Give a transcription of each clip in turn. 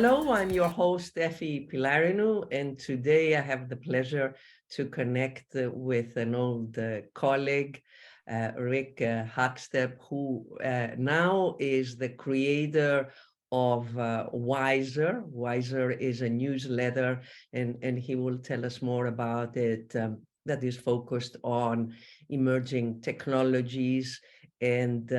Hello, I'm your host, Efi Pylarinou, and today I have the pleasure to connect with an old colleague, 𝐿𝐓𝐾𝐄, who now is the creator of 𝐉𝐈𝐍. 𝐉𝐈𝐍 is a newsletter, and he will tell us more about it, that is focused on emerging technologies. And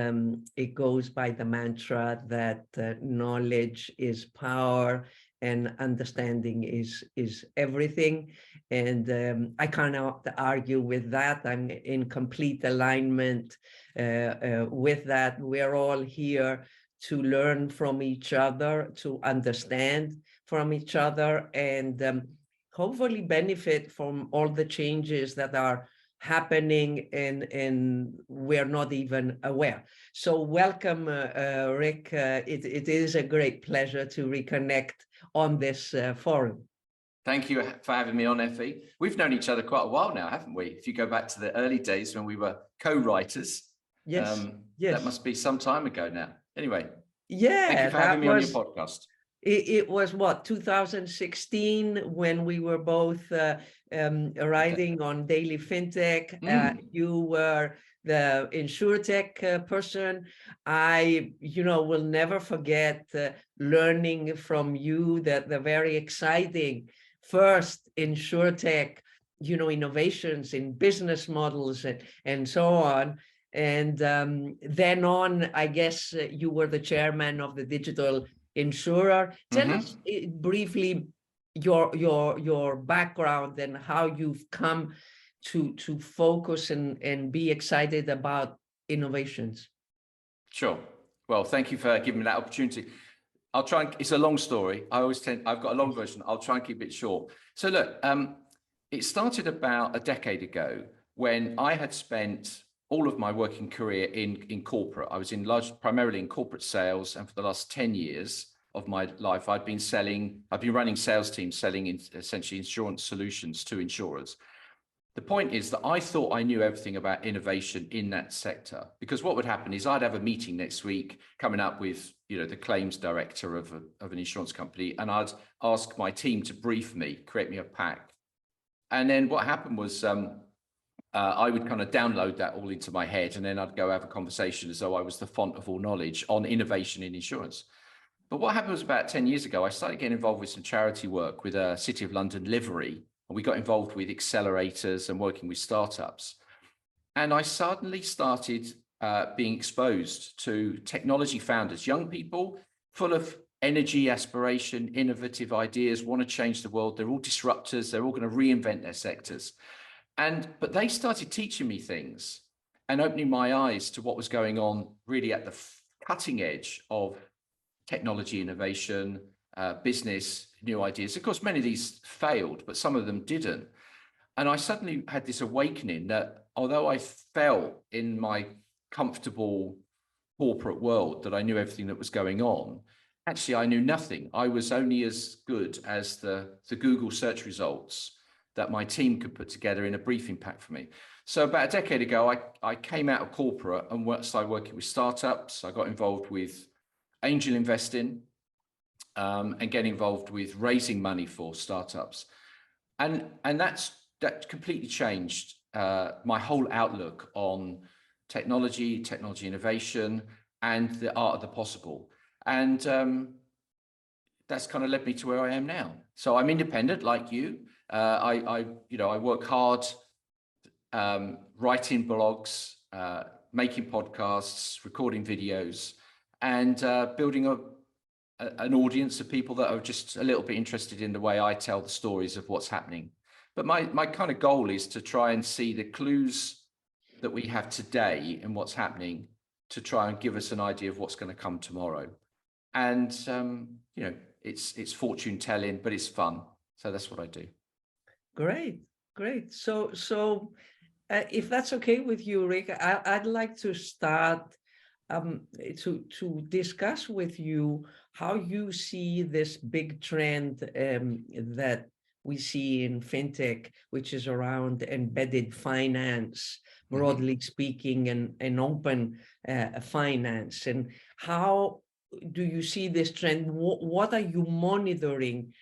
it goes by the mantra that knowledge is power and understanding is everything. And I cannot argue with that. I'm in complete alignment with that. We're all here to learn from each other, to understand from each other, and hopefully benefit from all the changes that are happening and we're not even aware. So welcome, Rick. It is a great pleasure to reconnect on this forum. Thank you for having me on, Efi. We've known each other quite a while now, haven't we? If you go back to the early days when we were co-writers. Yes, yes. That must be some time ago now. Anyway, yeah, thank you for having me on your podcast. It was what, 2016, when we were both writing on Daily Fintech. You were the InsurTech person. I, will never forget learning from you that the very exciting first InsurTech, innovations in business models and so on. And then on, I guess you were the chairman of the Digital Insurer. Tell us briefly your background and how you've come to focus and be excited about innovations. Sure. Well, thank you for giving me that opportunity. I'll try and, it's a long story. I've got a long version. I'll try and keep it short. So look, it started about a decade ago when I had spent all of my working career in corporate. I was primarily in corporate sales, and for the last 10 years of my life, I've been running sales teams selling essentially insurance solutions to insurers. The point is that I thought I knew everything about innovation in that sector, because what would happen is I'd have a meeting next week coming up with the claims director of an insurance company, and I'd ask my team to brief me, create me a pack. And then what happened was I would kind of download that all into my head, and then I'd go have a conversation as though I was the font of all knowledge on innovation in insurance. But what happened was about 10 years ago, I started getting involved with some charity work with a City of London livery, and we got involved with accelerators and working with startups. And I suddenly started being exposed to technology founders, young people full of energy, aspiration, innovative ideas, want to change the world. They're all disruptors. They're all going to reinvent their sectors. But they started teaching me things and opening my eyes to what was going on really at the cutting edge of technology innovation, business, new ideas. Of course, many of these failed, but some of them didn't. And I suddenly had this awakening that although I felt in my comfortable corporate world that I knew everything that was going on, actually I knew nothing. I was only as good as the Google search results that my team could put together in a briefing pack for me. So about a decade ago, I came out of corporate and started working with startups. I got involved with angel investing and getting involved with raising money for startups. And that completely changed my whole outlook on technology innovation, and the art of the possible. And that's kind of led me to where I am now. So I'm independent like you. I work hard, writing blogs, making podcasts, recording videos, and building an audience of people that are just a little bit interested in the way I tell the stories of what's happening. But my kind of goal is to try and see the clues that we have today in what's happening to try and give us an idea of what's going to come tomorrow. And it's fortune telling, but it's fun. So that's what I do. Great. So if that's okay with you, Rick, I'd like to start to discuss with you how you see this big trend that we see in fintech, which is around embedded finance, broadly speaking, and open finance, and how do you see this trend? What are you monitoring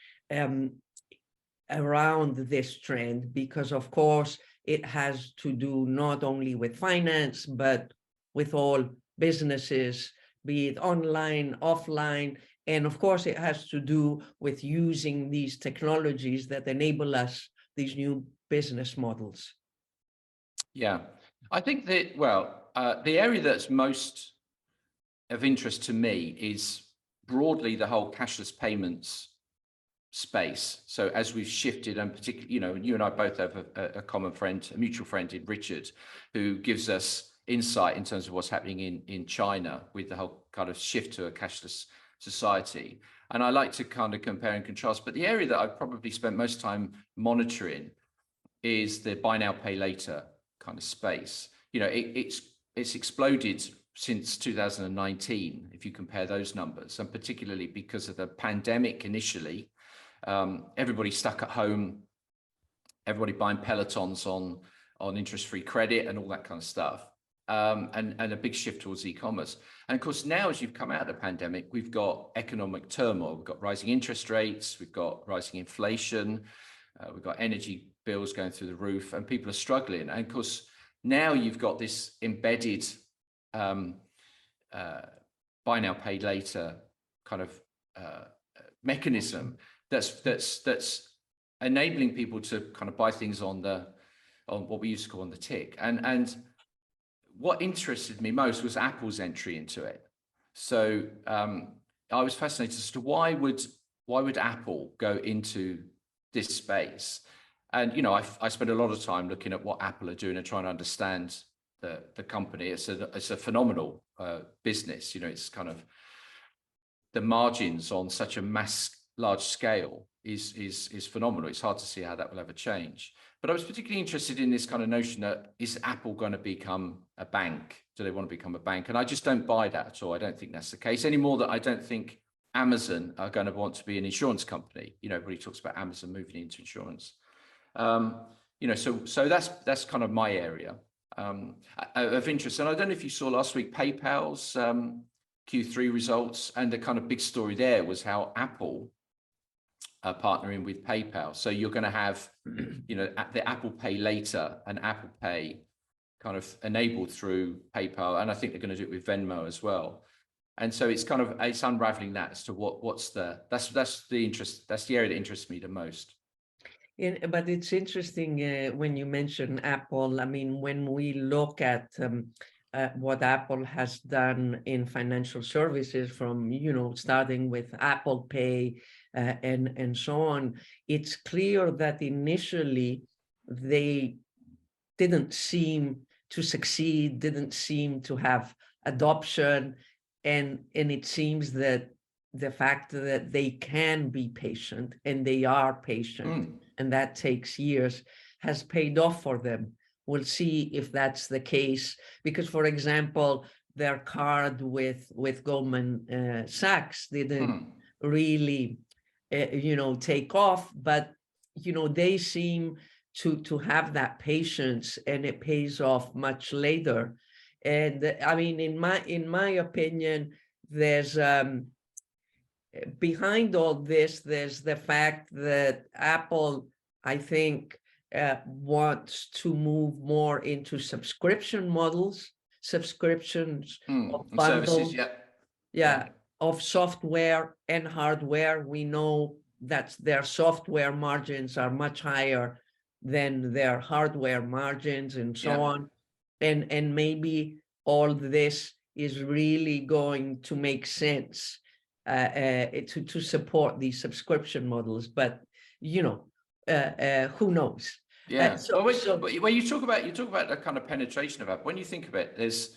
around this trend? Because of course, it has to do not only with finance, but with all businesses, be it online, offline. And of course, it has to do with using these technologies that enable us these new business models. Yeah, I think that, well, the area that's most of interest to me is broadly the whole cashless payments space. So as we've shifted, and particularly, you know, you and I both have a common friend, a mutual friend in Richard, who gives us insight in terms of what's happening in China with the whole kind of shift to a cashless society. And I like to kind of compare and contrast, but the area that I've probably spent most time monitoring is the buy now, pay later kind of space. You know, it's exploded since 2019, if you compare those numbers, and particularly because of the pandemic initially. Everybody stuck at home, everybody buying Pelotons on interest-free credit and all that kind of stuff, and a big shift towards e-commerce. And of course, now as you've come out of the pandemic, we've got economic turmoil, we've got rising interest rates, we've got rising inflation, we've got energy bills going through the roof, and people are struggling. And of course, now you've got this embedded buy now, pay later kind of mechanism that's enabling people to kind of buy things on what we used to call on the tick. And what interested me most was Apple's entry into it. So I was fascinated as to why would Apple go into this space? And you know, I spent a lot of time looking at what Apple are doing and trying to understand the company. It's a phenomenal business. You know, it's kind of the margins on such a large scale is phenomenal. It's hard to see how that will ever change. But I was particularly interested in this kind of notion that, is Apple going to become a bank? Do they want to become a bank? And I just don't buy that at all. I don't think that's the case anymore. That I don't think Amazon are going to want to be an insurance company. You know, everybody talks about Amazon moving into insurance. You know, so that's kind of my area of interest. And I don't know if you saw last week PayPal's Q3 results, and the kind of big story there was how Apple are partnering with PayPal. So you're going to have, you know, the Apple Pay Later and Apple Pay kind of enabled through PayPal, and I think they're going to do it with Venmo as well. And so it's kind of, it's unraveling that as to that's the interest, that's the area that interests me the most. But it's interesting when you mention Apple. I mean, when we look at what Apple has done in financial services, from, you know, starting with Apple Pay and so on, it's clear that initially they didn't seem to succeed, didn't seem to have adoption, and it seems that the fact that they can be patient, and they are patient, and that takes years, has paid off for them. We'll see if that's the case, because, for example, their card with Goldman Sachs didn't really, you know, take off, but, you know, they seem to have that patience, and it pays off much later. And I mean, in my opinion, there's behind all this, there's the fact that Apple, I think, wants to move more into subscription models, subscriptions of bundles, services, of software and hardware. We know that their software margins are much higher than their hardware margins, and so on. And maybe all this is really going to make sense to support these subscription models. But, you know, who knows? Yeah. When you talk about the kind of penetration of Apple, when you think of it, there's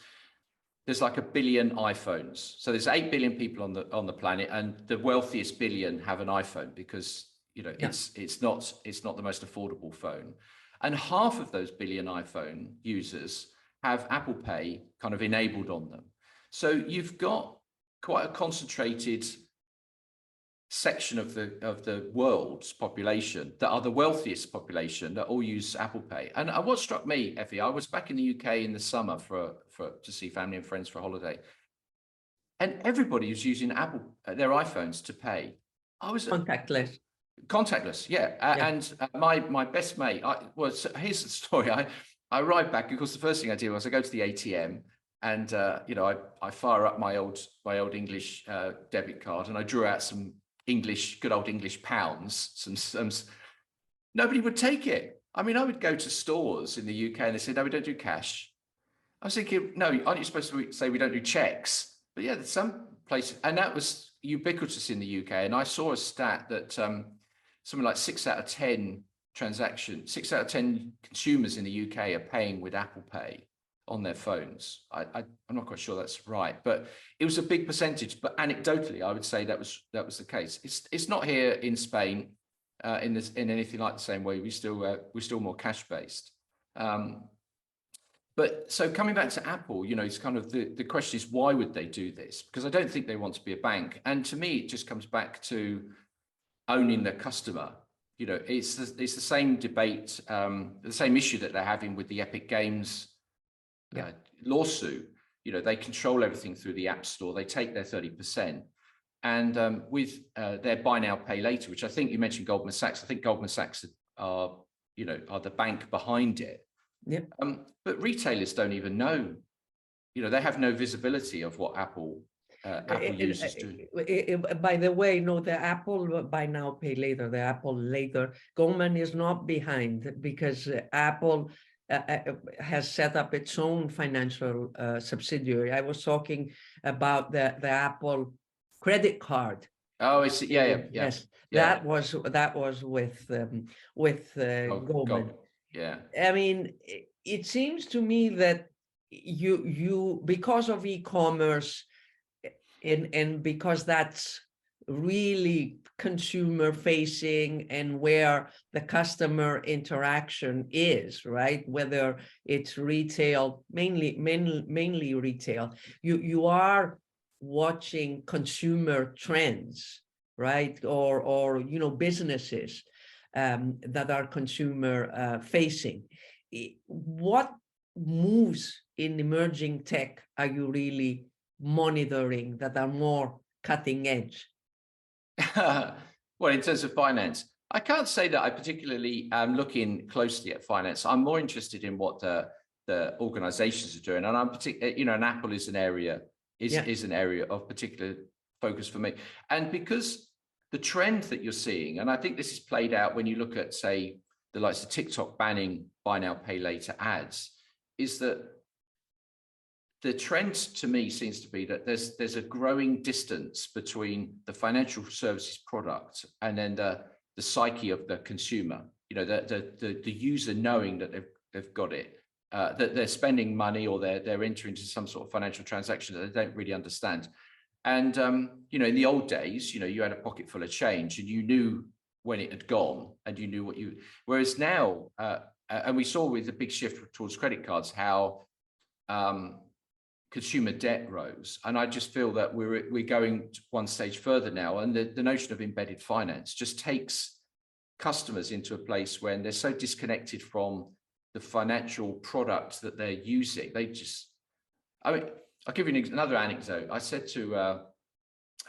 like 1 billion iPhones. So there's 8 billion people on the planet, and the wealthiest billion have an iPhone, because, you know, it's not the most affordable phone. And half of those billion iPhone users have Apple Pay kind of enabled on them. So you've got quite a concentrated section of the world's population that are the wealthiest population that all use Apple Pay. And what struck me, Efi, I was back in the UK in the summer to see family and friends for a holiday. and everybody was using Apple, their iPhones to pay. I was Contactless. Contactless, yeah. And my best mate, here's the story. I arrived back because the first thing I did was I go to the ATM and I fire up my old English debit card, and I drew out some good old English pounds. Some nobody would take it. I mean, I would go to stores in the UK and they said, no, we don't do cash. I was thinking, no, aren't you supposed to say we don't do checks? But yeah, there's some places, and that was ubiquitous in the UK. And I saw a stat that something like 6 out of 10 transactions, 6 out of 10 consumers in the UK are paying with Apple Pay on their phones. I'm not quite sure that's right, but it was a big percentage. But anecdotally, I would say that was the case. It's not here in Spain in anything like the same way. We're still more cash based. But so coming back to Apple, it's kind of the question is, why would they do this? Because I don't think they want to be a bank. And to me, it just comes back to owning the customer. It's the same debate, the same issue that they're having with the Epic Games lawsuit. They control everything through the App Store. They take their 30%. And with their buy now, pay later, which I think you mentioned Goldman Sachs. I think Goldman Sachs are the bank behind it. Yeah. But retailers don't even know. They have no visibility of what Apple users do. By the way, no, the Apple buy now, pay later, the Apple later, Goldman is not behind, because Apple has set up its own financial subsidiary. I was talking about the Apple credit card. Oh, I see. Yeah. Yes, that was with Goldman. Yeah. I mean, it seems to me that you because of e-commerce and because that's really consumer facing and where the customer interaction is, right? Whether it's retail, mainly retail, you are watching consumer trends, right? Or businesses that are consumer facing. What moves in emerging tech are you really monitoring that are more cutting edge? Well, in terms of finance, I can't say that I particularly am looking closely at finance. I'm more interested in what the organizations are doing, and I'm and Apple is an area an area of particular focus for me. And because the trend that you're seeing, and I think this is played out when you look at, say, the likes of TikTok banning buy now, pay later ads, is that the trend to me seems to be that there's a growing distance between the financial services product and then the psyche of the consumer. The user knowing that they've got it, that they're spending money or they're entering into some sort of financial transaction that they don't really understand. And in the old days, you had a pocket full of change and you knew when it had gone and you knew whereas now, and we saw with the big shift towards credit cards, how consumer debt rose. And I just feel that we're going one stage further now. And the notion of embedded finance just takes customers into a place when they're so disconnected from the financial product that they're using. I'll give you another anecdote. I said to a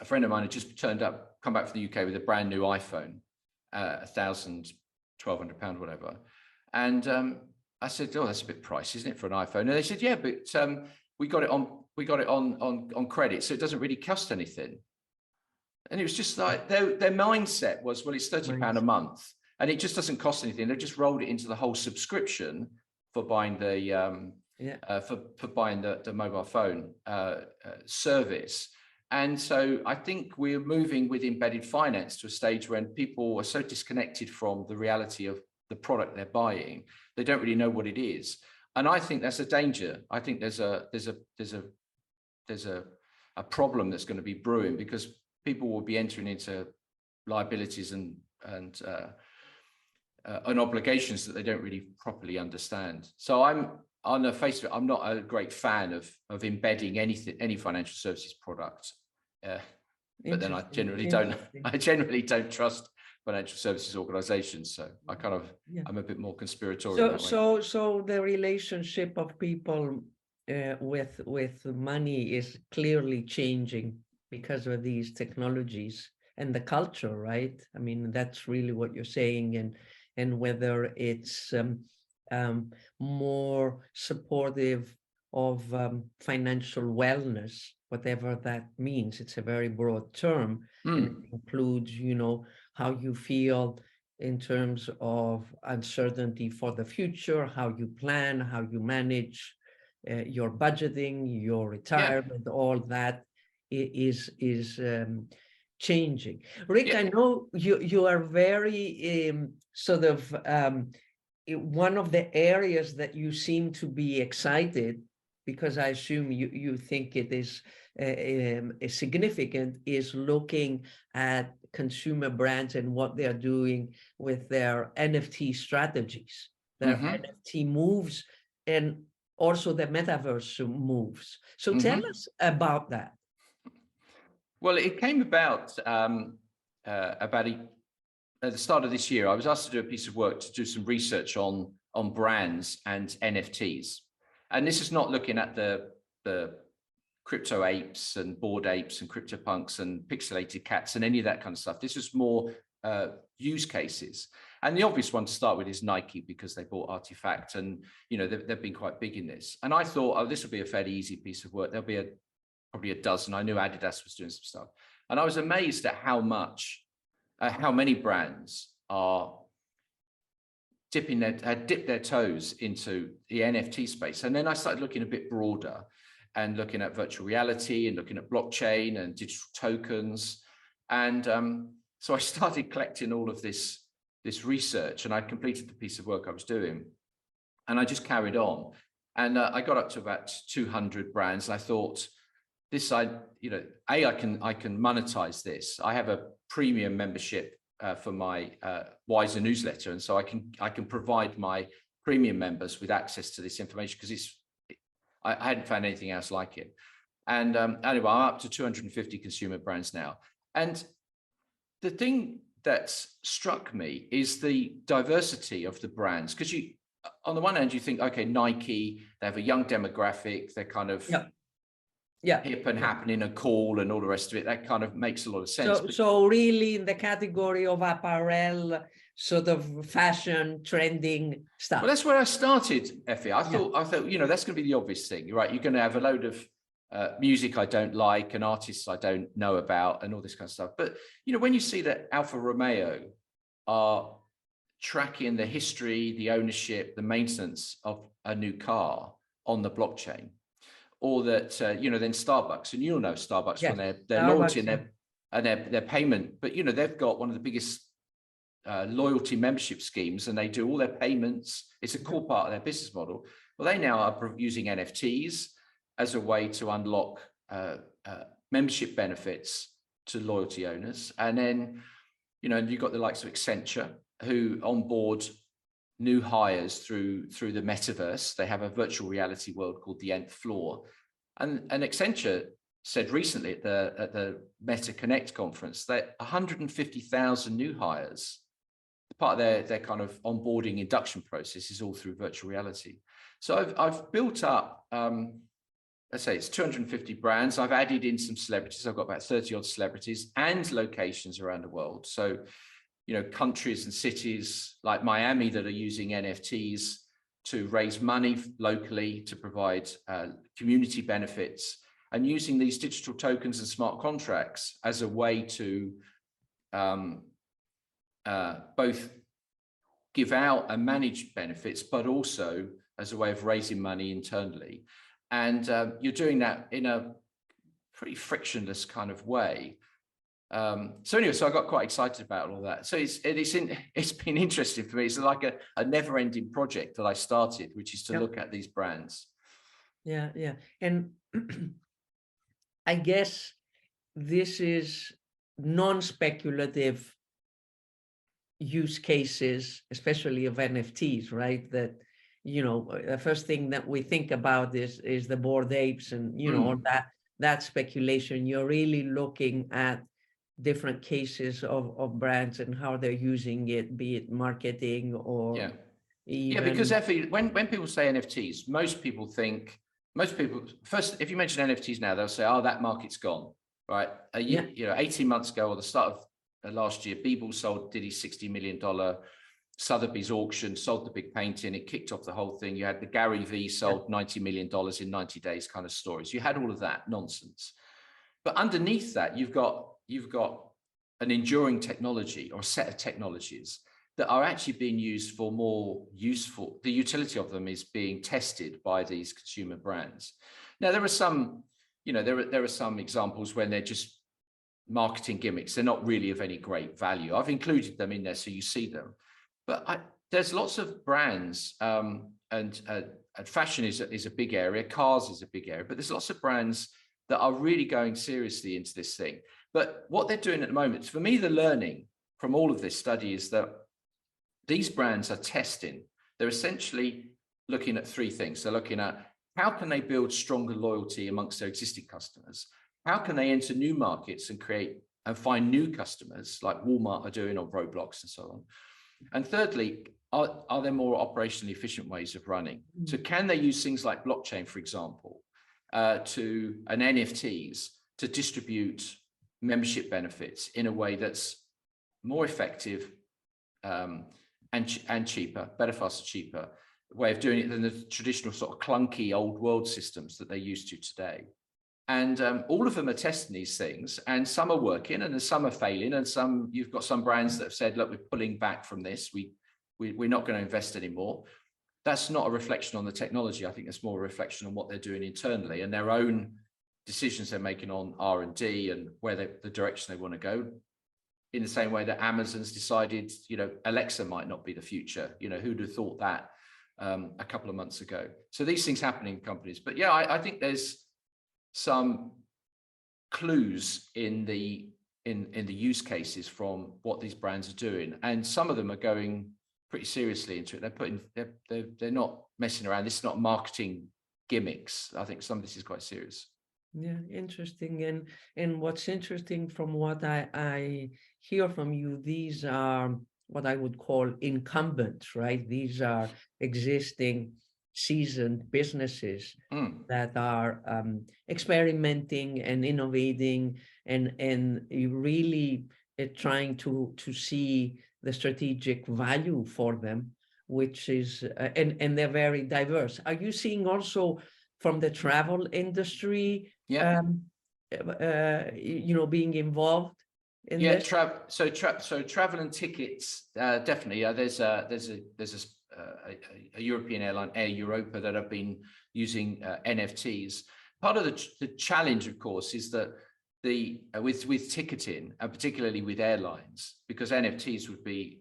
friend of mine who just come back from the UK with a brand new iPhone, £1,000, £1,200, whatever. And I said, "Oh, that's a bit pricey, isn't it, for an iPhone?" And they said, "Yeah, but we got it on credit, so it doesn't really cost anything." And it was just like their mindset was, well, it's £30 a month, and it just doesn't cost anything. They just rolled it into the whole subscription for buying the buying the mobile phone service. And so I think we're moving with embedded finance to a stage when people are so disconnected from the reality of the product they're buying, they don't really know what it is. And I think that's a danger. I think there's a problem that's going to be brewing, because people will be entering into liabilities and obligations that they don't really properly understand. So I'm, on the face of it, I'm not a great fan of embedding any financial services product. But then I generally don't trust financial services organizations. So I I'm a bit more conspiratorial. So the relationship of people with money is clearly changing because of these technologies and the culture, right? I mean, that's really what you're saying, and whether it's more supportive of financial wellness, whatever that means. It's a very broad term, and it includes, you know, how you feel in terms of uncertainty for the future, how you plan, how you manage your budgeting, your retirement, all that is changing. Rick, I know you are very sort of one of the areas that you seem to be excited, because I assume you think it is significant, is looking at consumer brands and what they're doing with their NFT strategies, their NFT moves, and also the metaverse moves. So tell us about that. Well, it came about at the start of this year. I was asked to do a piece of work to do some research on brands and NFTs. And this is not looking at the crypto apes and bored apes and CryptoPunks and pixelated cats and any of that kind of stuff. This is more use cases. And the obvious one to start with is Nike, because they bought Artifact, and you know they've been quite big in this. And I thought, oh, this will be a fairly easy piece of work. There'll be probably a dozen. I knew Adidas was doing some stuff, and I was amazed at how many brands are dipped their toes into the NFT space. And then I started looking a bit broader and looking at virtual reality and looking at blockchain and digital tokens. And so I started collecting all of this research, and I completed the piece of work I was doing, and I just carried on. And I got up to about 200 brands. And I thought, I can monetize this. I have a premium membership for my 𝐒𝐓𝐈𝐍 newsletter, and so I can provide my premium members with access to this information, because I hadn't found anything else like it. And anyway, I'm up to 250 consumer brands now. And the thing that's struck me is the diversity of the brands, because on the one hand, you think, okay, Nike, they have a young demographic, they're kind of hip and happening and cool and all the rest of it. That kind of makes a lot of sense. So really in the category of apparel, sort of fashion, trending stuff. Well, that's where I started, Efi. I thought, that's going to be the obvious thing. You're right. You're going to have a load of music I don't like and artists I don't know about and all this kind of stuff. But, when you see that Alfa Romeo are tracking the history, the ownership, the maintenance of a new car on the blockchain, or that, then Starbucks, and you'll know Starbucks when their loyalty and their payment, but, they've got one of the biggest loyalty membership schemes, and they do all their payments. It's a core part of their business model. Well, they now are using NFTs as a way to unlock membership benefits to loyalty owners. And then, you've got the likes of Accenture, who onboard new hires through the metaverse. They have a virtual reality world called the Nth Floor. And Accenture said recently at the Meta Connect conference that 150,000 new hires, part of their kind of onboarding induction process, is all through virtual reality. So I've built up, let's say it's 250 brands. I've added in some celebrities. I've got about 30 odd celebrities and locations around the world. So, countries and cities like Miami that are using NFTs to raise money locally to provide community benefits, and using these digital tokens and smart contracts as a way to both give out and manage benefits, but also as a way of raising money internally. And you're doing that in a pretty frictionless kind of way. So anyway, so I got quite excited about all that. So it's been interesting for me. It's like a never-ending project that I started, which is to look at these brands. Yeah. And I guess this is non-speculative use cases, especially of NFTs, right? That, the first thing that we think about is the bored apes and, all that speculation. You're really looking at different cases of brands and how they're using it, be it marketing or even... because Efi, when people say NFTs, most people think most people, first, if you mention NFTs now, they'll say, oh, that market's gone, right? A year, 18 months ago, or the start of last year, Beeble sold Diddy's $60 million Sotheby's auction, sold the big painting, it kicked off the whole thing. You had the 𝐕𝐈𝐍 sold $90 million in 90 days kind of stories. You had all of that nonsense. But underneath that, you've got an enduring technology or a set of technologies that are actually being used for more useful. The utility of them is being tested by these consumer brands. Now, there are some, there are some examples when they're just marketing gimmicks. They're not really of any great value. I've included them in there so you see them. But there's lots of brands, and fashion is a big area. Cars is a big area, but there's lots of brands that are really going seriously into this thing. But what they're doing at the moment, for me, the learning from all of this study is that these brands are testing. They're essentially looking at three things. They're looking at how can they build stronger loyalty amongst their existing customers? How can they enter new markets and create and find new customers like Walmart are doing, or Roblox and so on? And thirdly, are there more operationally efficient ways of running? So can they use things like blockchain, for example, and NFTs to distribute membership benefits in a way that's more effective and cheaper, better, faster, cheaper way of doing it than the traditional sort of clunky old world systems that they're used to today? And all of them are testing these things, and some are working and some are failing, and you've got some brands that have said, look, we're pulling back from this. We're not going to invest anymore. That's not a reflection on the technology. I think it's more a reflection on what they're doing internally and their own decisions they're making on R&D and where the direction they want to go. In the same way that Amazon's decided, Alexa might not be the future. Who'd have thought that a couple of months ago? So these things happen in companies. But yeah, I think there's some clues in the use cases from what these brands are doing, and some of them are going pretty seriously into it. They're not messing around. This is not marketing gimmicks. I think some of this is quite serious. Yeah, interesting. And what's interesting from what I hear from you, these are what I would call incumbents, right? These are existing seasoned businesses that are experimenting and innovating and really trying to see the strategic value for them, which is and they're very diverse. Are you seeing also from the travel industry, being involved in this? So travel and tickets, definitely. There's a European airline, Air Europa, that have been using NFTs. Part of the challenge, of course, is that with ticketing, and particularly with airlines, because NFTs would be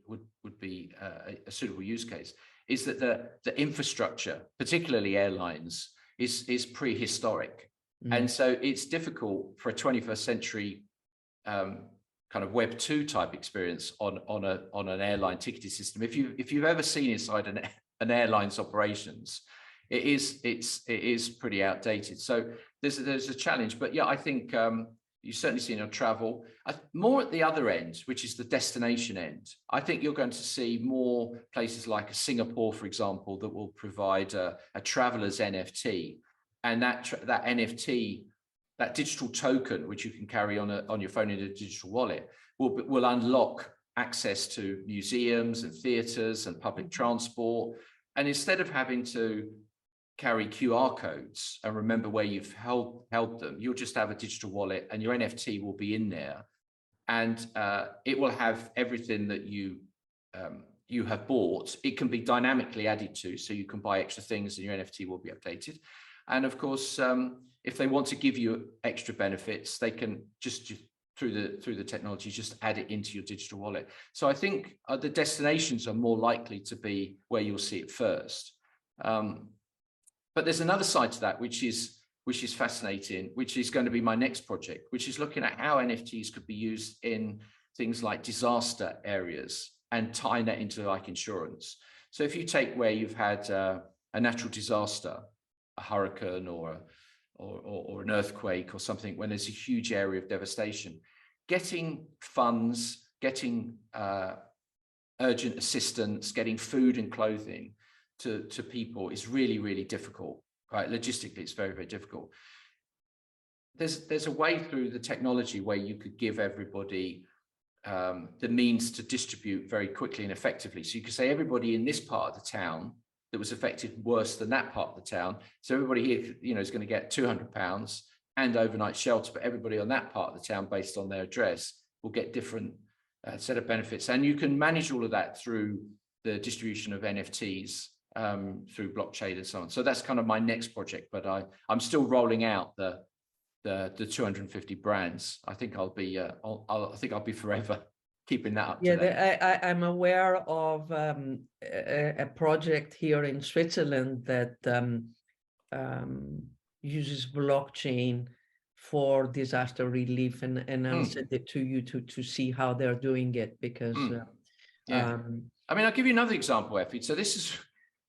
a suitable use case, is that the infrastructure, particularly airlines, is prehistoric, and so it's difficult for a 21st century kind of Web 2 type experience on an airline ticketing system. If you've ever seen inside an airline's operations, it is pretty outdated. So there's a challenge. But yeah, I think you've certainly seen on travel. More at the other end, which is the destination end, I think you're going to see more places like Singapore, for example, that will provide a traveler's NFT, and that NFT, that digital token, which you can carry on your phone in a digital wallet, will unlock access to museums and theatres and public transport. And instead of having to carry QR codes and remember where you've held them, you'll just have a digital wallet and your NFT will be in there. And it will have everything that you have bought. It can be dynamically added to, so you can buy extra things and your NFT will be updated. And of course, if they want to give you extra benefits, they can just through the technology, just add it into your digital wallet. So I think the destinations are more likely to be where you'll see it first. But there's another side to that, which is fascinating, which is going to be my next project, which is looking at how NFTs could be used in things like disaster areas and tying that into like insurance. So if you take where you've had a natural disaster, a hurricane or an earthquake or something, when there's a huge area of devastation, getting funds, getting urgent assistance, getting food and clothing to people is really, really difficult. right? Logistically, it's very, very difficult. There's a way through the technology where you could give everybody the means to distribute very quickly and effectively. So you could say everybody in this part of the town that was affected worse than that part of the town. So everybody here, you know, is going to get £200 and overnight shelter, but everybody on that part of the town, based on their address, will get different set of benefits. And you can manage all of that through the distribution of NFTs through blockchain and so on. So that's kind of my next project, but I'm still rolling out the 250 brands. I think I'll be forever keeping that up to date. I'm aware of a project here in Switzerland that uses blockchain for disaster relief, and I'll send it to you to see how they're doing it, because I mean, I'll give you another example, Efi.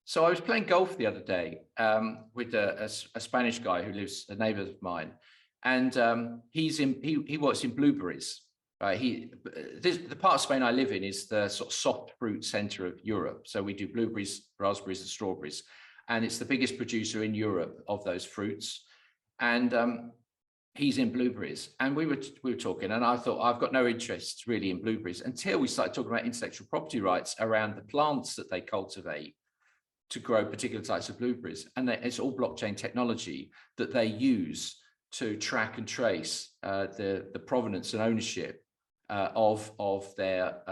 So I was playing golf the other day with a Spanish guy who lives, a neighbor of mine, and he works in blueberries. Right, the part of Spain I live in is the sort of soft fruit center of Europe. So we do blueberries, raspberries, and strawberries, and it's the biggest producer in Europe of those fruits. And he's in blueberries, and we were talking, and I thought, I've got no interest really in blueberries until we started talking about intellectual property rights around the plants that they cultivate to grow particular types of blueberries, and it's all blockchain technology that they use to track and trace the provenance and ownership of their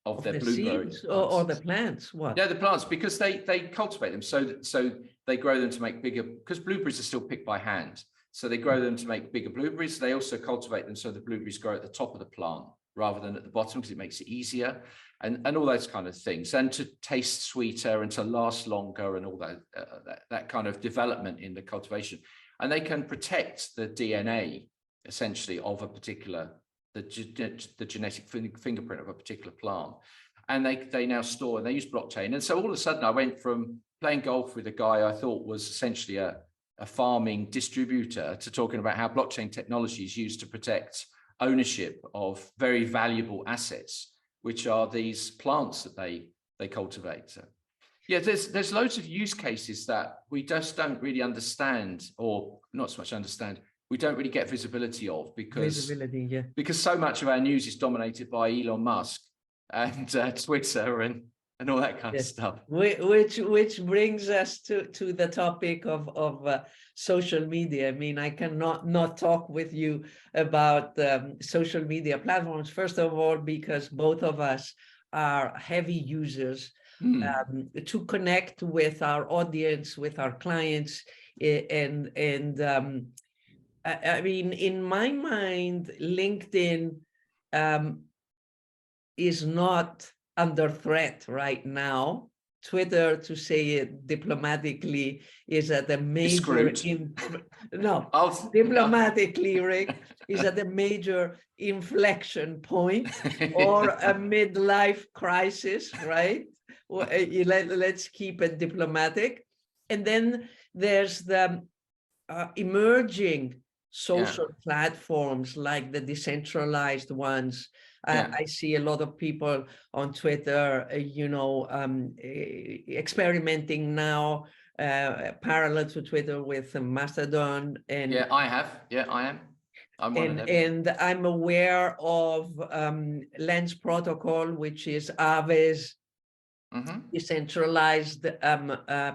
blueberries or the plants. What? Yeah, the plants, because they cultivate them, so they grow them to make bigger, because blueberries are still picked by hand, so they grow them to make bigger blueberries. They also cultivate them so the blueberries grow at the top of the plant rather than at the bottom, because it makes it easier, and all those kind of things, and to taste sweeter and to last longer, and all that kind of development in the cultivation. And they can protect the DNA essentially of a particular, the genetic fingerprint of a particular plant. And they now store, and they use blockchain. And so all of a sudden I went from playing golf with a guy I thought was essentially a farming distributor to talking about how blockchain technology is used to protect ownership of very valuable assets, which are these plants that they cultivate. So, yeah, there's loads of use cases that we just don't really understand, or not so much understand, we don't really get visibility of, because so much of our news is dominated by Elon Musk and Twitter and all that kind of stuff. Which brings us to the topic of social media. I mean, I cannot not talk with you about social media platforms, first of all, because both of us are heavy users to connect with our audience, with our clients, and I mean, in my mind, LinkedIn is not under threat right now. Twitter, to say it diplomatically, is at a major diplomatically, Rick, is at a major inflection point or a midlife crisis, right? Let's keep it diplomatic. And then there's the emerging social platforms like the decentralized ones. I see a lot of people on Twitter, experimenting now parallel to Twitter with Mastodon. And I am. I'm one of them. And I'm aware of Lens Protocol, which is Aave's decentralized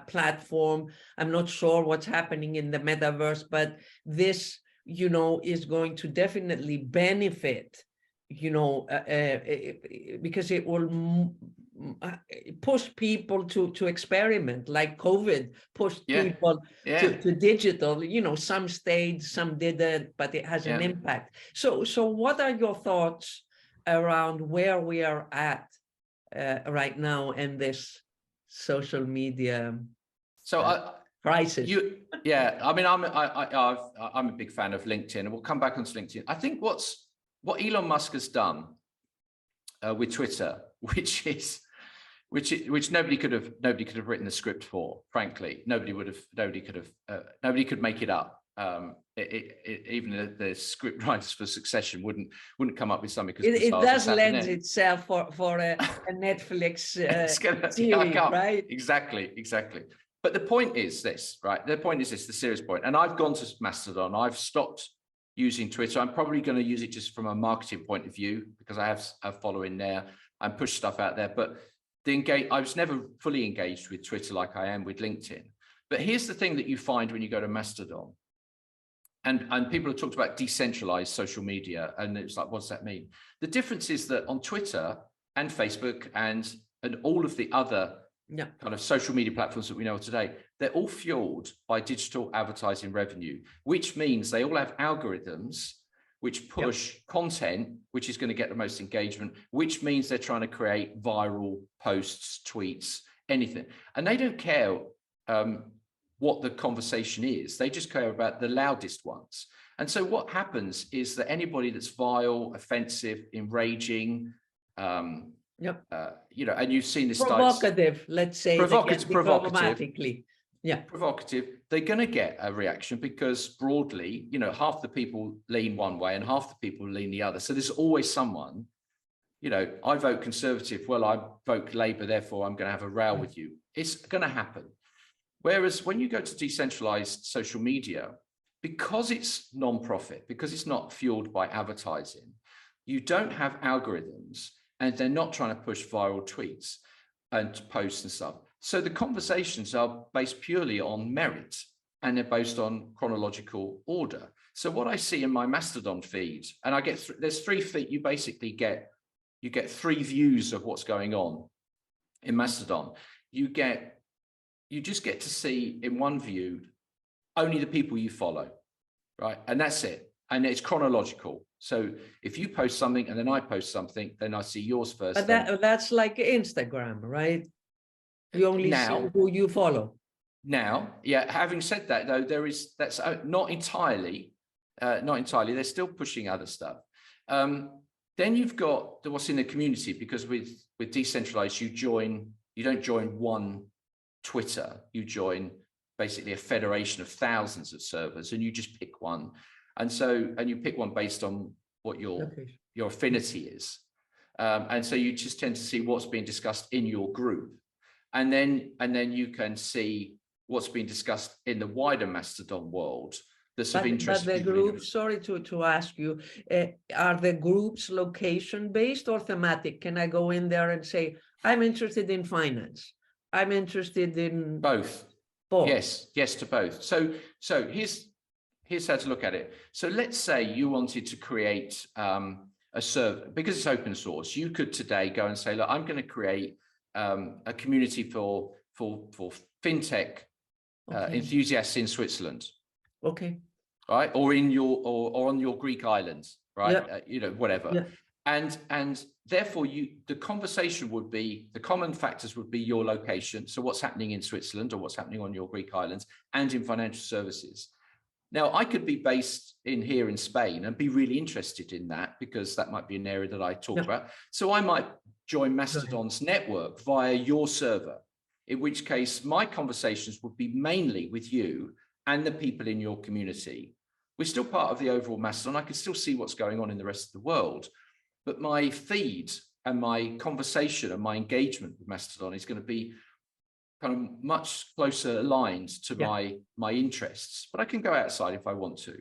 platform. I'm not sure what's happening in the metaverse, but this, is going to definitely benefit, because it will push people to experiment, like COVID pushed people to digital. Some stayed, some didn't, but it has an impact. So what are your thoughts around where we are at right now in this social media crisis? I mean, I'm a big fan of LinkedIn, and we'll come back onto LinkedIn. I think what Elon Musk has done with Twitter, which nobody could have written the script for. Frankly, nobody could make it up. Even the script writers for Succession wouldn't come up with something. It does lend itself for a Netflix series, right? Exactly. But the point is this, right? The point is this, the serious point. And I've gone to Mastodon. I've stopped using Twitter. I'm probably going to use it just from a marketing point of view because I have a following there and push stuff out there. But I was never fully engaged with Twitter like I am with LinkedIn. But here's the thing that you find when you go to Mastodon. And people have talked about decentralized social media. And it's like, what does that mean? The difference is that on Twitter and Facebook and all of the other kind of social media platforms that we know today, they're all fueled by digital advertising revenue, which means they all have algorithms which push content, which is going to get the most engagement, which means they're trying to create viral posts, tweets, anything. And they don't care what the conversation is. They just care about the loudest ones. And so what happens is that anybody that's vile, offensive, enraging, and you've seen this provocative, let's say, provocative, they're going to get a reaction because broadly, half the people lean one way and half the people lean the other. So there's always someone, I vote Conservative, well, I vote Labour, therefore I'm going to have a row with you. It's going to happen. Whereas when you go to decentralized social media, because it's non-profit, because it's not fueled by advertising, you don't have algorithms and they're not trying to push viral tweets and posts and stuff. So the conversations are based purely on merit and they're based on chronological order. So what I see in my Mastodon feed, and I get, there's 3 feet, you basically get 3 views of what's going on in Mastodon. You just get to see in one view only the people you follow, right? And that's it. And it's chronological. So if you post something and then I post something, then I see yours first. But that's like Instagram, right? You only see who you follow. Now, yeah, having said that, though, that's not entirely, they're still pushing other stuff. Then you've got what's in the community, because with decentralized, you don't join one Twitter, you join basically a federation of thousands of servers and you just pick one. And you pick one based on what your affinity is. And so you just tend to see what's being discussed in your group. And then you can see what's being discussed in the wider Mastodon world that's of interest. But the groups, sorry to ask you, are the groups location-based or thematic? Can I go in there and say, I'm interested in finance? I'm interested in both. Yes to both. So here's how to look at it. So let's say you wanted to create a server, because it's open source. You could today go and say, look, I'm going to create a community for fintech enthusiasts in Switzerland. Okay. Right, or on your Greek islands, right? Whatever. Yeah. And therefore, the conversation would be, the common factors would be your location. So what's happening in Switzerland or what's happening on your Greek islands and in financial services. Now, I could be based here in Spain and be really interested in that because that might be an area that I talk about. So I might join Mastodon's network via your server, in which case my conversations would be mainly with you and the people in your community. We're still part of the overall Mastodon. I can still see what's going on in the rest of the world. But my feed and my conversation and my engagement with Mastodon is going to be kind of much closer aligned to my interests. But I can go outside if I want to,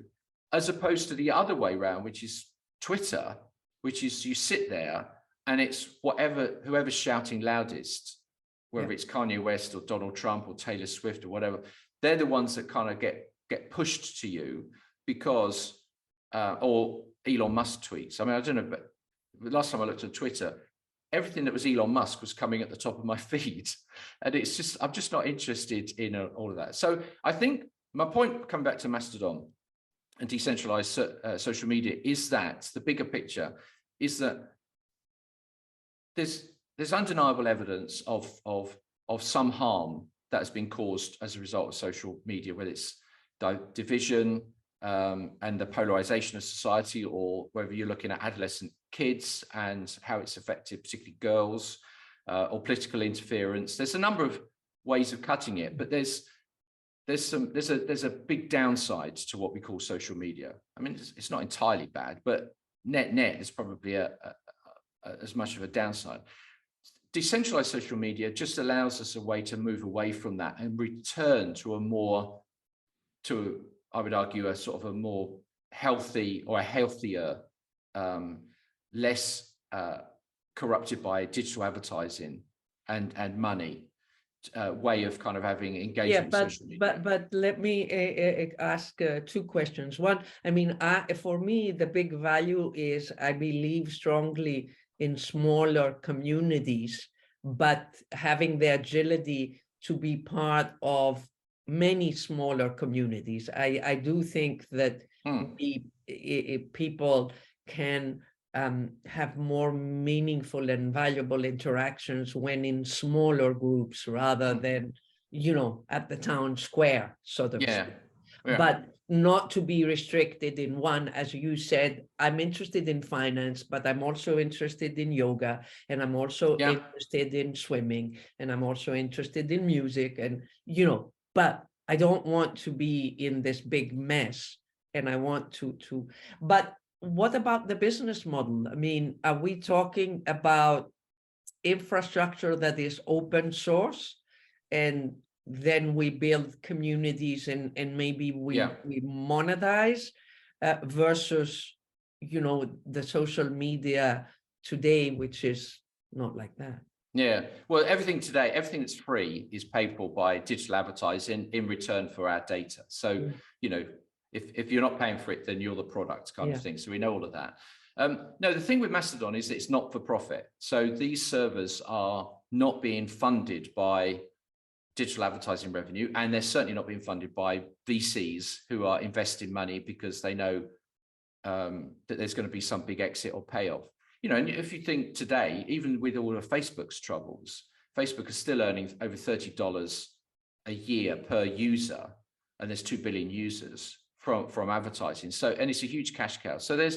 as opposed to the other way around, which is Twitter, which is you sit there and it's whoever's shouting loudest, whether it's Kanye West or Donald Trump or Taylor Swift or whatever, they're the ones that kind of get pushed to you because, or Elon Musk tweets. I mean, I don't know, but the last time I looked at Twitter, everything that was Elon Musk was coming at the top of my feed. And it's just, I'm just not interested in all of that. So I think my point, coming back to Mastodon and decentralized social media, is that the bigger picture is that there's undeniable evidence of some harm that has been caused as a result of social media, whether it's division and the polarization of society, or whether you're looking at adolescent kids and how it's affected particularly girls, or political interference. There's a number of ways of cutting it, but there's a big downside to what we call social media. I mean, it's not entirely bad, but net is probably as much of a downside. decentralized social media just allows us a way to move away from that and return to I would argue, a sort of a more healthy or a healthier, less corrupted by digital advertising and money way of kind of having engagement with social media. But let me ask two questions. One, I mean, for me, the big value is I believe strongly in smaller communities, but having the agility to be part of many smaller communities. I do think that people can have more meaningful and valuable interactions when in smaller groups rather than, at the town square, sort of. Yeah. But not to be restricted in one, as you said. I'm interested in finance, but I'm also interested in yoga, and I'm also interested in swimming, and I'm also interested in music, and, but I don't want to be in this big mess, and I want to, but what about the business model? I mean, are we talking about infrastructure that is open source, and then we build communities and maybe we monetize versus, the social media today, which is not like that? Yeah, well, everything today, everything that's free is paid for by digital advertising in return for our data. So, if you're not paying for it, then you're the product kind of thing. So we know all of that. No, the thing with Mastodon is that it's not for profit. So these servers are not being funded by digital advertising revenue, and they're certainly not being funded by VCs who are investing money because they know that there's going to be some big exit or payoff. And if you think today, even with all of Facebook's troubles, Facebook is still earning over $30 a year per user, and there's 2 billion users from advertising. So, and it's a huge cash cow. So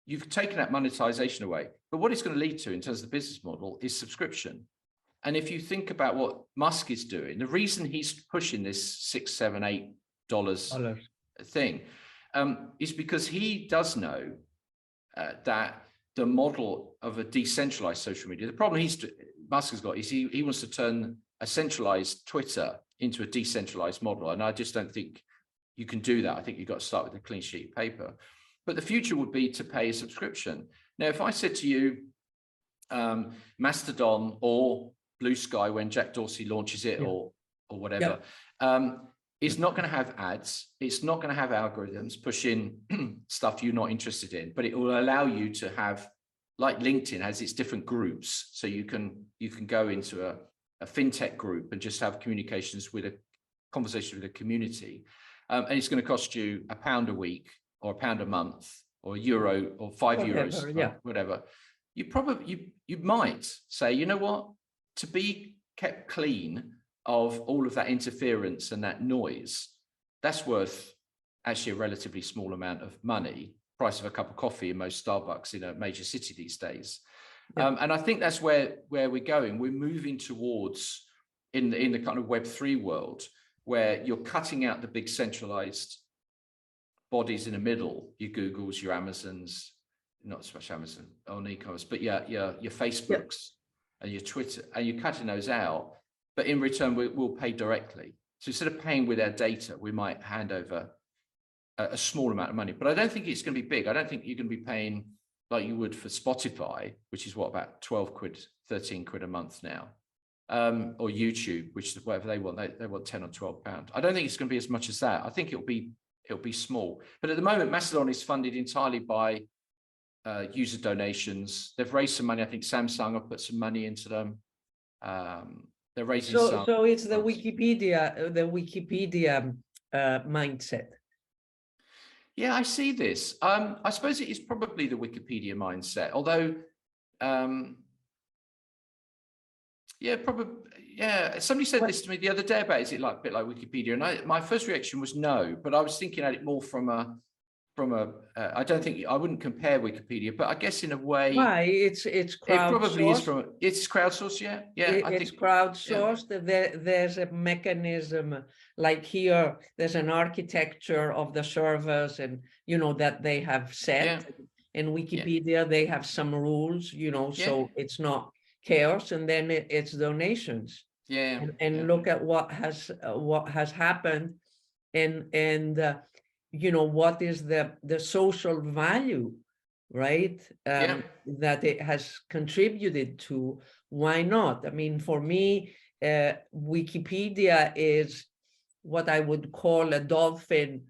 you've taken that monetization away, but what it's going to lead to in terms of the business model is subscription. And if you think about what Musk is doing, the reason he's pushing this $6, $7, $8 thing is because he does know that the model of a decentralized social media, the problem Musk has got is he wants to turn a centralized Twitter into a decentralized model. And I just don't think you can do that. I think you've got to start with a clean sheet of paper. But the future would be to pay a subscription. Now, if I said to you, Mastodon or Blue Sky, when Jack Dorsey launches it or whatever, it's not going to have ads. It's not going to have algorithms pushing stuff you're not interested in, but it will allow you to have, like LinkedIn has its different groups. So you can go into a fintech group and just have communications with a conversation with a community. And it's going to cost you £1 a week or £1 a month or €1 or €5, whatever. You might say, you know what, to be kept clean of all of that interference and that noise, that's worth actually a relatively small amount of money, price of a cup of coffee in most Starbucks in a major city these days. And I think that's where we're going. We're moving towards in the kind of Web3 world, where you're cutting out the big centralized bodies in the middle, your Googles, your Amazons, not so much Amazon on e-commerce, but your Facebooks and your Twitter, and you're cutting those out. But in return, we'll pay directly. So instead of paying with our data, we might hand over a small amount of money. But I don't think it's going to be big. I don't think you're going to be paying like you would for Spotify, which is what, about 12 quid, 13 quid a month now. Or YouTube, which is whatever they want. They want 10 or 12 pounds. I don't think it's going to be as much as that. I think it'll be small. But at the moment, Mastodon is funded entirely by user donations. They've raised some money. I think Samsung have put some money into them. They're raising some. So it's the Wikipedia mindset. Yeah, I see this. I suppose it is probably the Wikipedia mindset, although, probably. Yeah, somebody said this to me the other day about, is it like a bit like Wikipedia? And my first reaction was no, but I was thinking at it more from a. I don't think I wouldn't compare Wikipedia, but I guess in a way, why it's crowdsourced. It probably is it's crowdsourced. It's crowdsourced. There's a mechanism, like here, there's an architecture of the servers, and that they have set. In Wikipedia, they have some rules, so it's not chaos, and then it's donations. Yeah. And look at what has happened, and what is the social value, right? That it has contributed to. Why not? I mean, for me, Wikipedia is what I would call a dolphin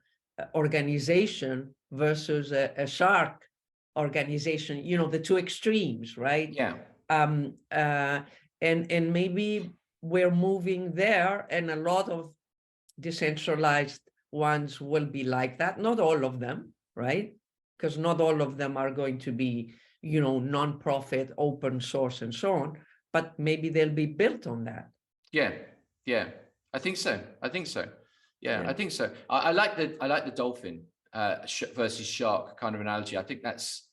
organization versus a shark organization, the two extremes, right? Yeah. And maybe we're moving there, and a lot of decentralized ones will be like that. Not all of them, right? Because not all of them are going to be, non-profit, open source, and so on. But maybe they'll be built on that. Yeah, I think so. Yeah, I think so. I like the dolphin versus shark kind of analogy. I think that's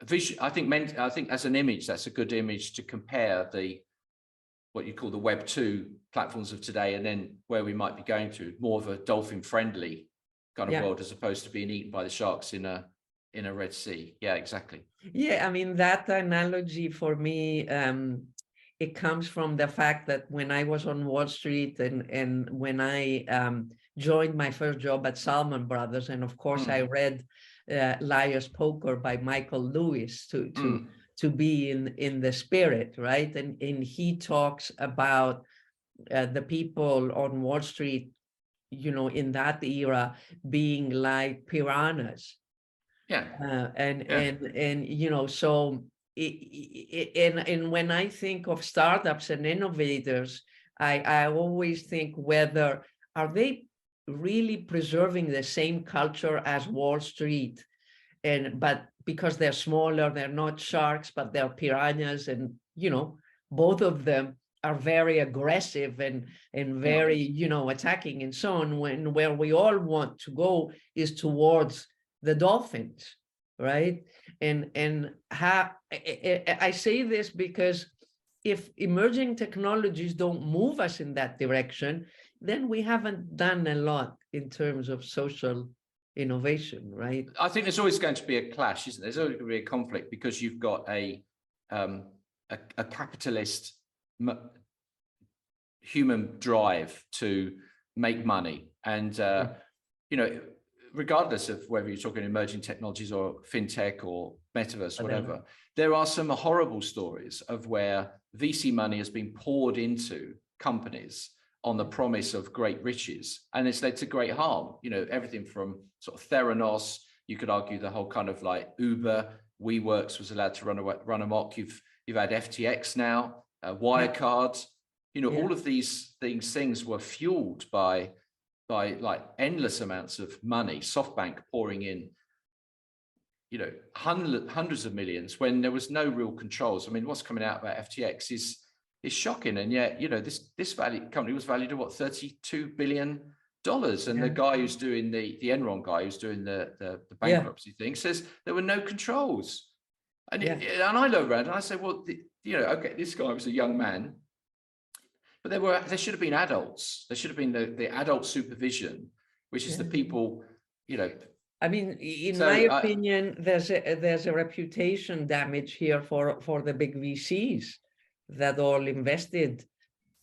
visual. I think as an image, that's a good image to compare what you call the Web 2 platforms of today, and then where we might be going to more of a dolphin friendly kind of world, as opposed to being eaten by the sharks in a Red Sea. Yeah, exactly. Yeah, I mean, that analogy for me, it comes from the fact that when I was on Wall Street, and when I joined my first job at Salomon Brothers, and of course I read Liar's Poker by Michael Lewis to be in the spirit, right? And he talks about the people on Wall Street, in that era being like piranhas. Yeah. So and when I think of startups and innovators, I always think, whether are they really preserving the same culture as Wall Street, but because they're smaller, they're not sharks, but they're piranhas, and both of them are very aggressive and very attacking and so on, where we all want to go is towards the dolphins, right? And I say this because if emerging technologies don't move us in that direction, then we haven't done a lot in terms of social innovation, right? I think there's always going to be a clash, isn't there? There's always going to be a conflict, because you've got a capitalist human drive to make money, and regardless of whether you're talking emerging technologies or fintech or metaverse, or whatever, there are some horrible stories of where VC money has been poured into companies on the promise of great riches, and it's led to great harm. Everything from sort of Theranos, you could argue the whole kind of like Uber, WeWorks was allowed to run amok. You've had FTX now, Wirecard. All of these things were fueled by like endless amounts of money. SoftBank pouring in, hundreds of millions when there was no real controls. I mean, what's coming out about FTX is shocking, and yet this company was valued at what, $32 billion, and the guy who's doing the Enron guy who's doing the bankruptcy thing says there were no controls, and I look around and I say, well, okay, this guy was a young man, but there should have been adults. There should have been the adult supervision, which is the people, I mean, in my opinion, there's a reputation damage here for the big VCs that all invested,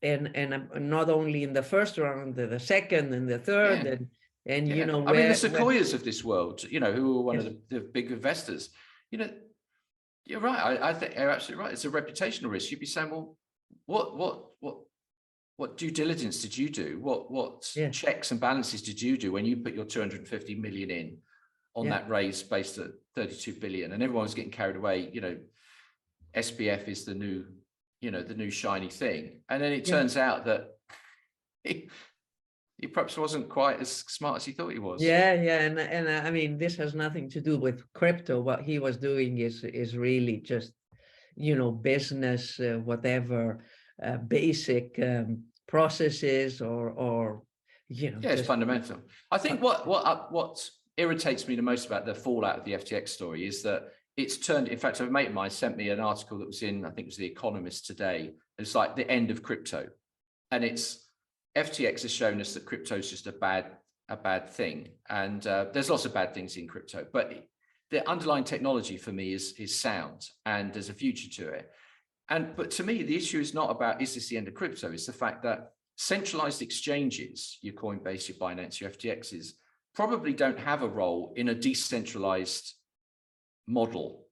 and not only in the first round, the second and the third, and I mean, the Sequoias of this world, who were one of the big investors, you're right. I think you're absolutely right. It's a reputational risk. You'd be saying, well, what due diligence did you do? What checks and balances did you do when you put your 250 million in on that raise based at 32 billion, and everyone was getting carried away? SBF is the new, the new shiny thing, and then it turns out that he perhaps wasn't quite as smart as he thought he was. And I mean, this has nothing to do with crypto. What he was doing is really just, business, whatever, basic processes or it's fundamental. I think what irritates me the most about the fallout of the FTX story is that it's turned. In fact, a mate of mine sent me an article that was in, I think it was The Economist today. It's like the end of crypto, and FTX has shown us that crypto is just a bad thing, and there's lots of bad things in crypto, but the underlying technology for me is sound, and there's a future to it. But to me, the issue is not about, is this the end of crypto? It's the fact that centralized exchanges, your Coinbase, your Binance, your FTXs, probably don't have a role in a decentralized model.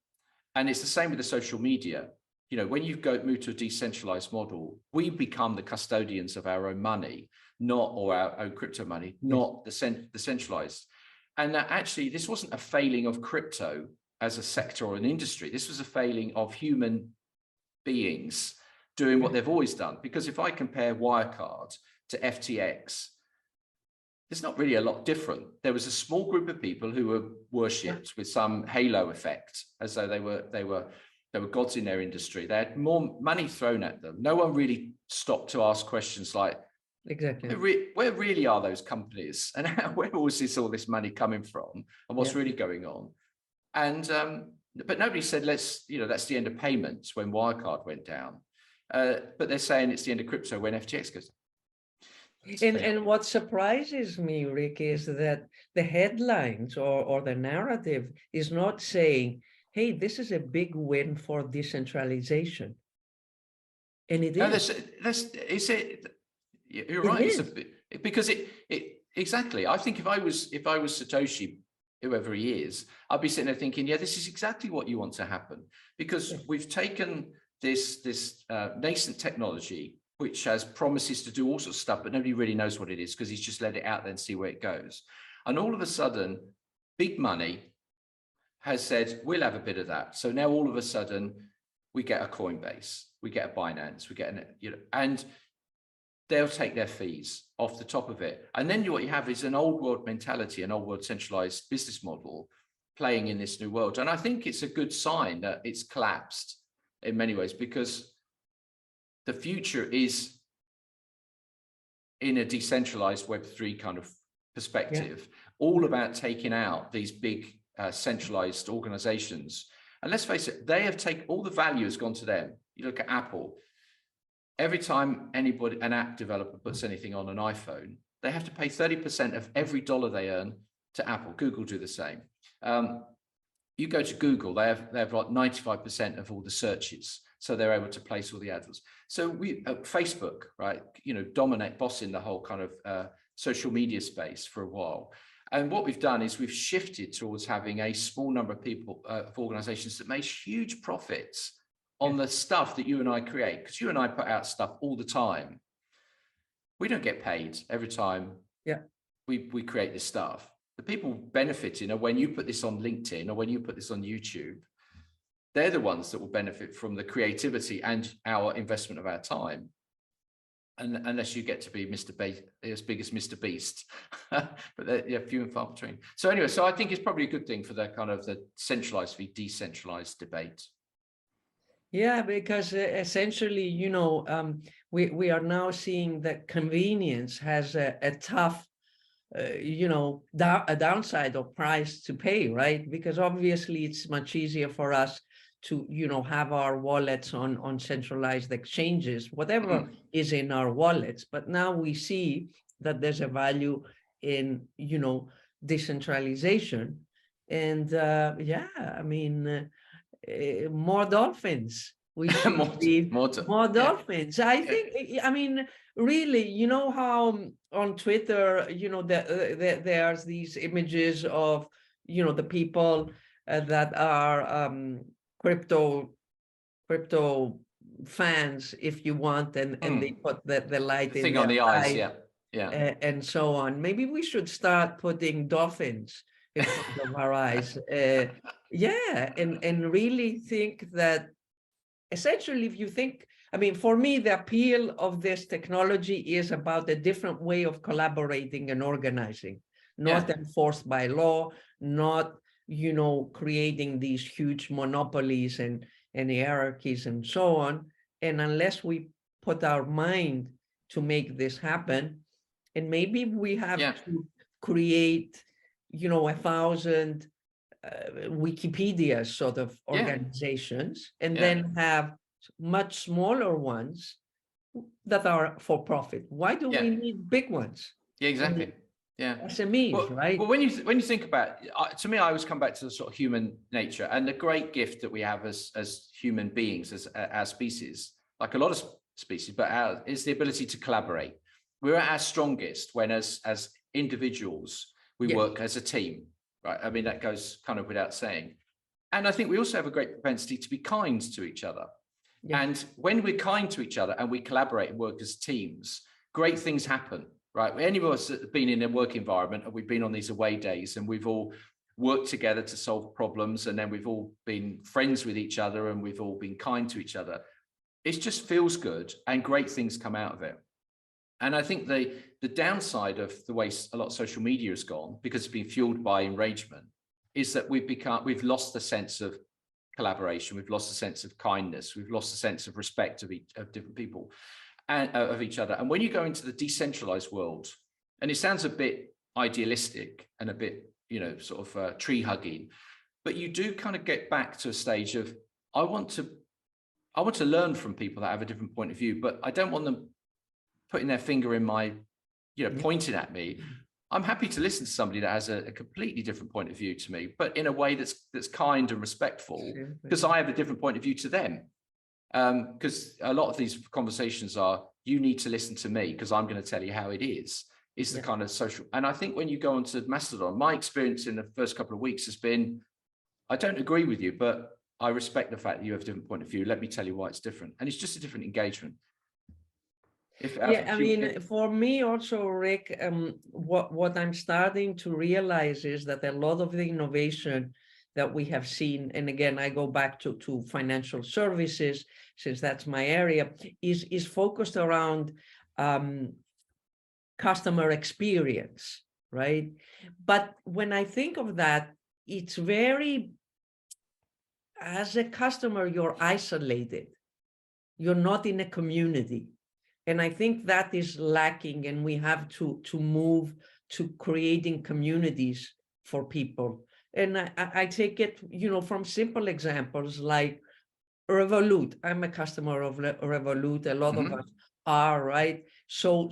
And it's the same with the social media. You know, when you move to a decentralized model, we become the custodians of our own money, or our own crypto money, not the centralized. And that actually, this wasn't a failing of crypto as a sector or an industry. This was a failing of human beings doing what they've always done. Because if I compare Wirecard to FTX, there's not really a lot different. There was a small group of people who were worshipped with some halo effect, as though they were gods in their industry. They had more money thrown at them. No one really stopped to ask questions like, exactly, where really are those companies, and where was all this money coming from, and what's really going on? And but nobody said, that's the end of payments when Wirecard went down. But they're saying it's the end of crypto when FTX goes down. And what surprises me, Rick, is that the headlines or the narrative is not saying, hey, this is a big win for decentralization. And it is. You're right. Because exactly. I think if I was Satoshi, whoever he is, I'd be sitting there thinking, yeah, this is exactly what you want to happen, because we've taken this nascent technology, which has promises to do all sorts of stuff, but nobody really knows what it is because he's just let it out there and see where it goes. And all of a sudden, big money has said, we'll have a bit of that. So now all of a sudden, we get a Coinbase, we get a Binance, we get and they'll take their fees off the top of it. And then what you have is an old world mentality, an old world centralized business model playing in this new world. And I think it's a good sign that it's collapsed in many ways, because the future is in a decentralized Web3 kind of perspective, all about taking out these big centralized organizations. And let's face it, they have taken, all the value has gone to them. You look at Apple. Every time an app developer puts anything on an iPhone, they have to pay 30% of every dollar they earn to Apple. Google do the same. You go to Google, they have like 95% of all the searches, so they're able to place all the adverts. So Facebook, right? Bossing the whole kind of social media space for a while. And what we've done is we've shifted towards having a small number of people, of organizations that make huge profits on the stuff that you and I create, because you and I put out stuff all the time. We don't get paid every time we create this stuff. The people benefiting are when you put this on LinkedIn or when you put this on YouTube. They're the ones that will benefit from the creativity and our investment of our time. And unless you get to be as big as Mr. Beast, but they're few and far between. So anyway, so I think it's probably a good thing for the kind of the centralized v decentralized debate. Yeah, because essentially, we are now seeing that convenience has a tough, a downside of price to pay, right? Because obviously it's much easier for us to, have our wallets on centralized exchanges, whatever is in our wallets. But now we see that there's a value in, decentralization. And more dolphins. We should more dolphins. I think, really, how on Twitter, there's these images of, the people that are crypto fans, if you want, and they put the light in thing on the eyes, and so on. Maybe we should start putting dolphins in front of our eyes. And really think that essentially, if you think, for me, the appeal of this technology is about a different way of collaborating and organizing, not enforced by law, not, creating these huge monopolies and hierarchies and so on. And unless we put our mind to make this happen, and maybe we have to create, 1,000 Wikipedia sort of organizations, and then have much smaller ones that are for profit. Why do we need big ones? Yeah, exactly. Yeah. SMEs, right? Well, when you think about, to me, I always come back to the sort of human nature and the great gift that we have as human beings, as our species, like a lot of species, but is the ability to collaborate. We're at our strongest when, as individuals, we work as a team, right? I mean, that goes kind of without saying. And I think we also have a great propensity to be kind to each other. And when we're kind to each other and we collaborate and work as teams, great things happen. Right. Any of us that have been in a work environment and we've been on these away days and we've all worked together to solve problems, and then we've all been friends with each other and we've all been kind to each other. It just feels good and great things come out of it. And I think the downside of the way a lot of social media has gone, because it's been fueled by enragement, is that we've lost the sense of collaboration. We've lost the sense of kindness. We've lost the sense of respect of different people. And of each other. And when you go into the decentralized world, and it sounds a bit idealistic and a bit, sort of tree hugging, but you do kind of get back to a stage of, I want to learn from people that have a different point of view, but I don't want them putting their finger in my, pointing at me. I'm happy to listen to somebody that has a completely different point of view to me, but in a way that's kind and respectful, because I have a different point of view to them. Because a lot of these conversations are, you need to listen to me because I'm going to tell you how it is the kind of social. And I think when you go onto Mastodon, my experience in the first couple of weeks has been, I don't agree with you, but I respect the fact that you have a different point of view. Let me tell you why it's different. And it's just a different engagement. For me also, Rick, what I'm starting to realize is that a lot of the innovation that we have seen, and again, I go back to financial services, since that's my area, is focused around customer experience, right? But when I think of that, it's very, as a customer, you're isolated. You're not in a community. And I think that is lacking, and we have to move to creating communities for people. And I take it, from simple examples like Revolut. I'm a customer of Revolut. A lot of us are, right? So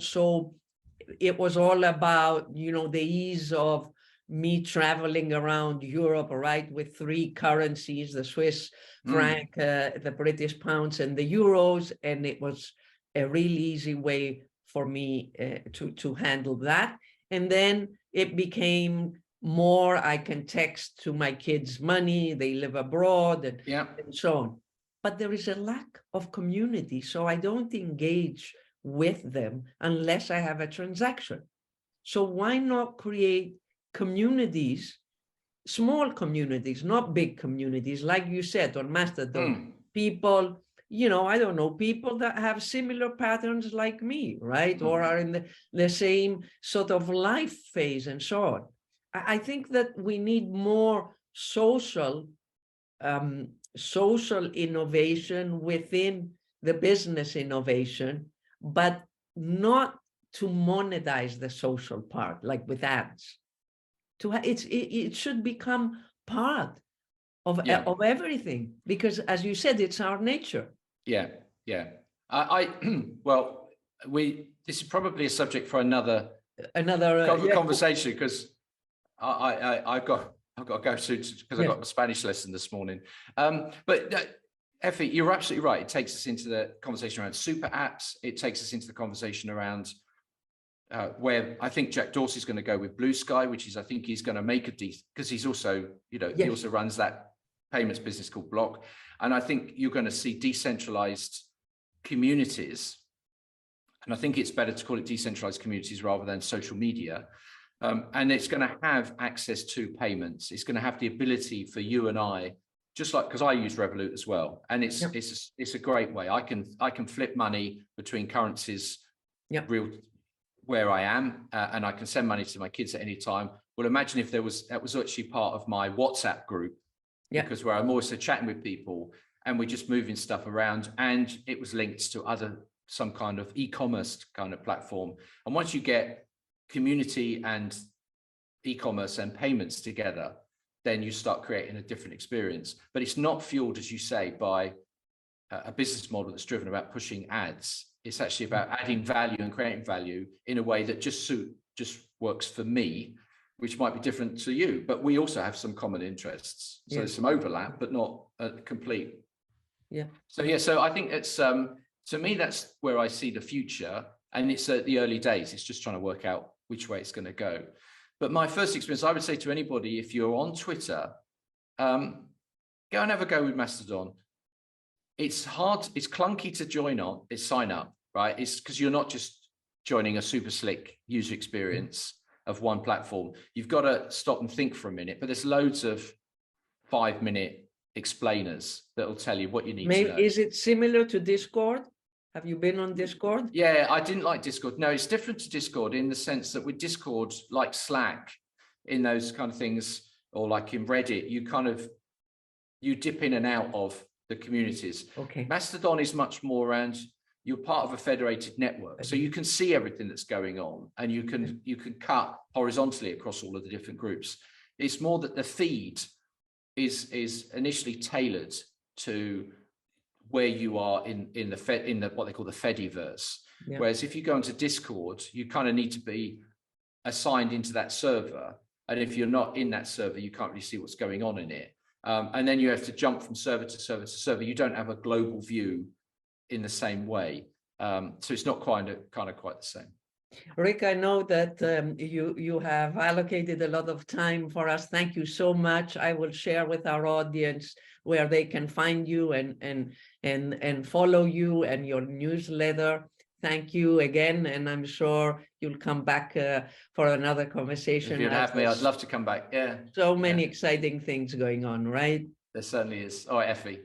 it was all about, the ease of me traveling around Europe, right, with 3 currencies, the Swiss franc, the British pounds, and the euros. And it was a really easy way for me to handle that. And then it became more, I can text to my kids money, they live abroad, and so on. But there is a lack of community, so I don't engage with them unless I have a transaction. So why not create communities, small communities, not big communities, like you said, on Mastodon, people, I don't know, people that have similar patterns like me, right? Or are in the same sort of life phase and so on. I think that we need more social innovation within the business innovation, but not to monetize the social part, like with ads. It should become part of everything, because as you said, it's our nature. Well, this is probably a subject for another conversation, because I've got to go soon because I've got a Spanish lesson this morning. But Efi, you're absolutely right. It takes us into the conversation around super apps. It takes us into the conversation around where I think Jack Dorsey's going to go with Blue Sky, which is, I think he's going to make because he's also, he also runs that payments business called Block. And I think you're going to see decentralized communities. And I think it's better to call it decentralized communities rather than social media. And it's going to have access to payments. It's going to have the ability for you and I, just like, because I use Revolut as well, and it's a great way. I can flip money between currencies, real where I am, and I can send money to my kids at any time. Well, imagine if that was actually part of my WhatsApp group, because where I'm also chatting with people and we're just moving stuff around, and it was linked to some kind of e-commerce kind of platform. And once you get community and e-commerce and payments together, then you start creating a different experience. But it's not fueled, as you say, by a business model that's driven about pushing ads. It's actually about adding value and creating value in a way that just suit just works for me, which might be different to you, but we also have some common interests. So there's some overlap, but not complete. Yeah. So yeah, so I think it's to me, that's where I see the future, and it's at the early days. It's just trying to work out which way it's going to go. But my first experience, I would say to anybody, if you're on Twitter, go and have a go with Mastodon. It's hard, it's clunky to sign up, right? It's because you're not just joining a super slick user experience of one platform. You've got to stop and think for a minute, but there's loads of 5-minute explainers that will tell you what you need to know. Is it similar to Discord? Have you been on Discord? Yeah, I didn't like Discord. No, it's different to Discord in the sense that with Discord, like Slack, in those kind of things, or like in Reddit, you dip in and out of the communities. Okay. Mastodon is much more around, you're part of a federated network, so you can see everything that's going on, and you can cut horizontally across all of the different groups. It's more that the feed is initially tailored to where you are in the what they call the Fediverse. Yeah. Whereas if you go into Discord, you kind of need to be assigned into that server, and if you're not in that server, you can't really see what's going on in it. And then you have to jump from server to server to server. You don't have a global view in the same way. So it's not quite the same. Rick, I know that you have allocated a lot of time for us. Thank you so much. I will share with our audience where they can find you and follow you and your newsletter. Thank you again, and I'm sure you'll come back for another conversation. If you'd have me, I'd love to come back. Yeah. So many exciting things going on, right? There certainly is. All right, Efi.